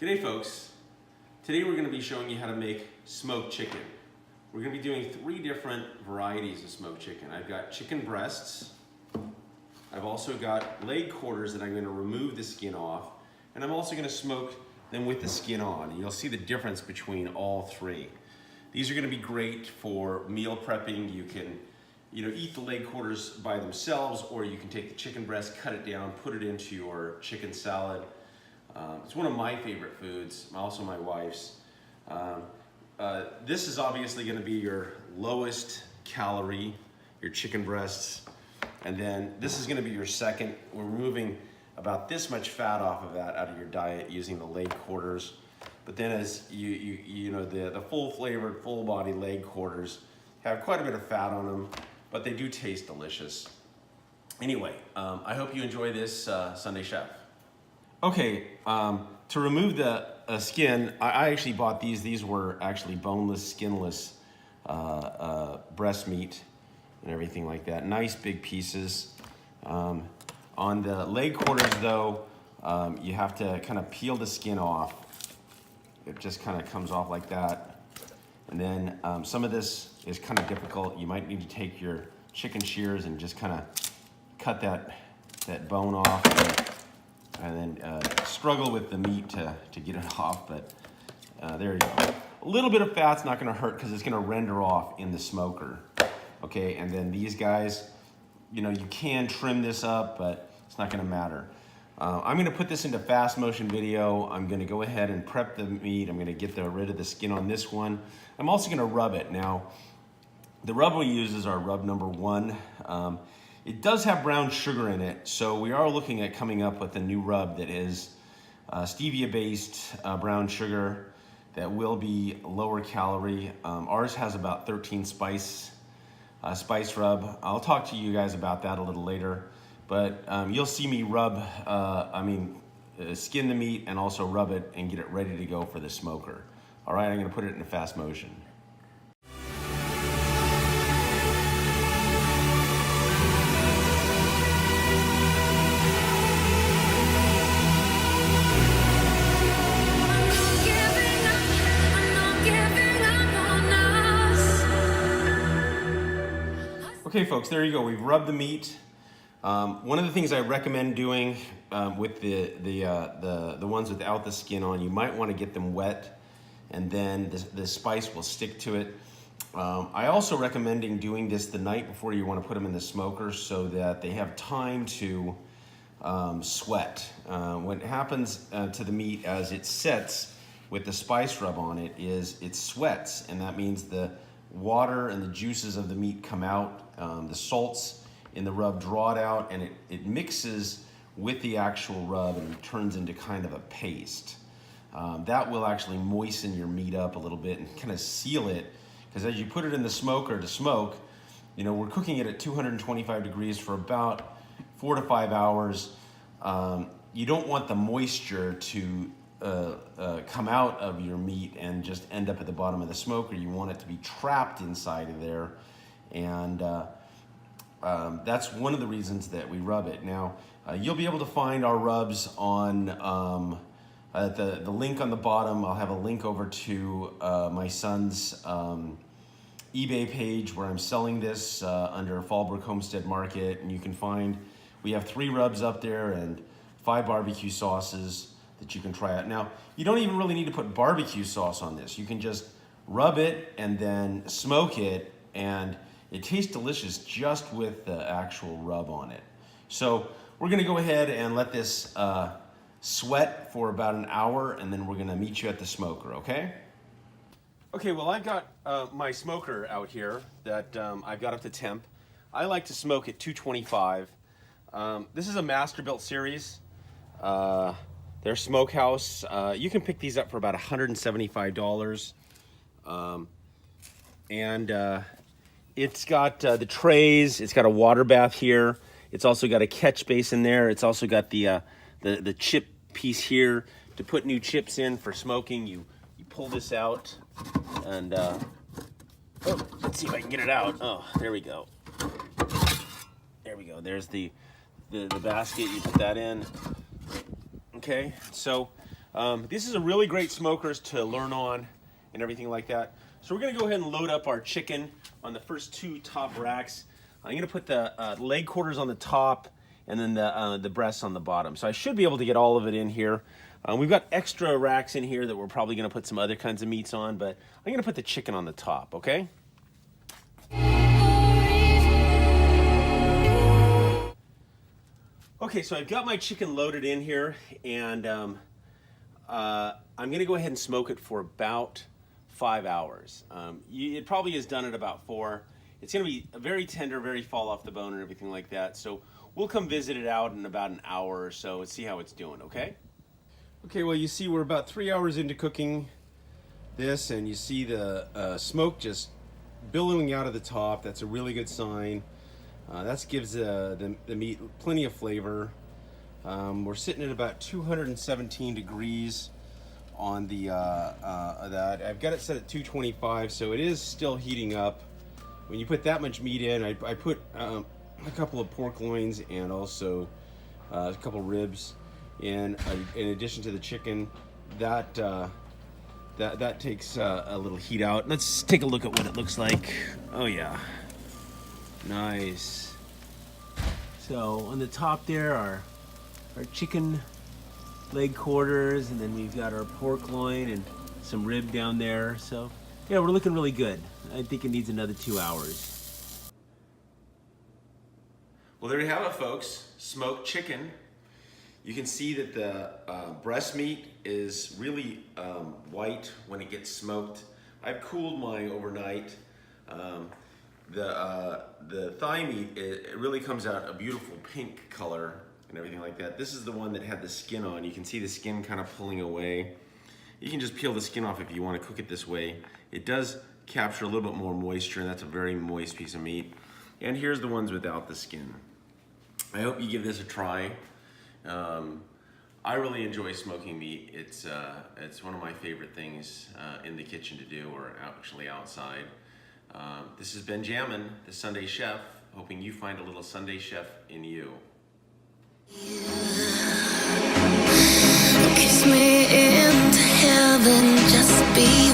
G'day folks. Today we're going to be showing you how to make smoked chicken. We're going to be doing 3 different varieties of smoked chicken. I've got chicken breasts, I've also got leg quarters that I'm going to remove the skin off, and I'm also going to smoke them with the skin on. And you'll see the difference between all 3. These are going to be great for meal prepping. You can eat the leg quarters by themselves, or you can take the chicken breast, cut it down, put it into your chicken salad. It's one of my favorite foods, also my wife's. This is obviously going to be your lowest calorie, your chicken breasts. And then this is going to be your second. We're removing about this much fat off of that out of your diet using the leg quarters. But then as the full flavored, full body leg quarters have quite a bit of fat on them, but they do taste delicious. Anyway, I hope you enjoy this Sunday Chef. Okay, to remove the skin, I actually bought these. These were actually boneless, skinless breast meat and everything like that. Nice big pieces. On the leg quarters though, you have to kind of peel the skin off. It just kind of comes off like that. And then some of this is kind of difficult. You might need to take your chicken shears and just kind of cut that bone off. And then struggle with the meat to get it off, but there you go. A little bit of fat's not gonna hurt because it's gonna render off in the smoker. Okay, and then these guys, you can trim this up, but it's not gonna matter. I'm gonna put this into fast motion video. I'm gonna go ahead and prep the meat. I'm gonna get rid of the skin on this one. I'm also gonna rub it. Now, the rub we use is our rub number 1. It does have brown sugar in it, so we are looking at coming up with a new rub that is stevia-based brown sugar that will be lower calorie. Ours has about 13 spice rub. I'll talk to you guys about that a little later, but you'll see me skin the meat and also rub it and get it ready to go for the smoker. All right, I'm gonna put it in fast motion. Okay folks, there you go. We've rubbed the meat. One of the things I recommend doing with the ones without the skin on, you might want to get them wet, and then the spice will stick to it. I also recommend doing this the night before you want to put them in the smoker so that they have time to sweat. What happens to the meat as it sets with the spice rub on it is it sweats, and that means the water and the juices of the meat come out. The salts in the rub draw it out, and it mixes with the actual rub and it turns into kind of a paste. That will actually moisten your meat up a little bit and kind of seal it, because as you put it in the smoker to smoke, we're cooking it at 225 degrees for about 4 to 5 hours. You don't want the moisture to come out of your meat and just end up at the bottom of the smoker. You want it to be trapped inside of there, and that's one of the reasons that we rub it. Now, you'll be able to find our rubs on the link on the bottom. I'll have a link over to my son's eBay page where I'm selling this under Fallbrook Homestead Market, and you can find, we have 3 rubs up there and 5 barbecue sauces that you can try out. Now, you don't even really need to put barbecue sauce on this. You can just rub it and then smoke it, and it tastes delicious just with the actual rub on it. So we're gonna go ahead and let this sweat for about an hour, and then we're gonna meet you at the smoker, okay? Okay, well, I've got my smoker out here that I've got up to temp. I like to smoke at 225. This is a Masterbuilt series. They're smokehouse. You can pick these up for about $175. It's got the trays. It's got a water bath here. It's also got a catch basin there. It's also got the chip piece here to put new chips in for smoking. You pull this out, and oh, let's see if I can get it out. Oh, there we go. There we go. There's the basket. You put that in. Okay, so This is a really great smokers to learn on and everything like that. So we're gonna go ahead and load up our chicken on the first 2 top racks. I'm gonna put the leg quarters on the top and then the breasts on the bottom. So I should be able to get all of it in here. We've got extra racks in here that we're probably gonna put some other kinds of meats on, but I'm gonna put the chicken on the top, okay? Okay, so I've got my chicken loaded in here, and I'm gonna go ahead and smoke it for about 5 hours. It probably is done at about 4. It's gonna be very tender, very fall off the bone and everything like that. So we'll come visit it out in about an hour or so and see how it's doing, okay? Okay, well you see we're about 3 hours into cooking this, and you see the smoke just billowing out of the top. That's a really good sign. That gives the meat plenty of flavor. We're sitting at about 217 degrees on the that. I've got it set at 225, so it is still heating up. When you put that much meat in, I put a couple of pork loins and also a couple ribs in addition to the chicken. That takes a little heat out. Let's take a look at what it looks like. Oh yeah. Nice. So on the top there are our chicken leg quarters, and then we've got our pork loin and some rib down there. So yeah, we're looking really good. I think it needs another 2 hours. Well, there you have it, folks. Smoked chicken. You can see that the breast meat is really white when it gets smoked. I've cooled mine overnight. The thigh meat, it really comes out a beautiful pink color and everything like that. This is the one that had the skin on. You can see the skin kind of pulling away. You can just peel the skin off if you want to cook it this way. It does capture a little bit more moisture, and that's a very moist piece of meat. And here's the ones without the skin. I hope you give this a try. I really enjoy smoking meat. It's one of my favorite things in the kitchen to do, or actually outside. This is Benjammmin, the Sunday Chef, hoping you find a little Sunday Chef in you. Kiss me into heaven, just be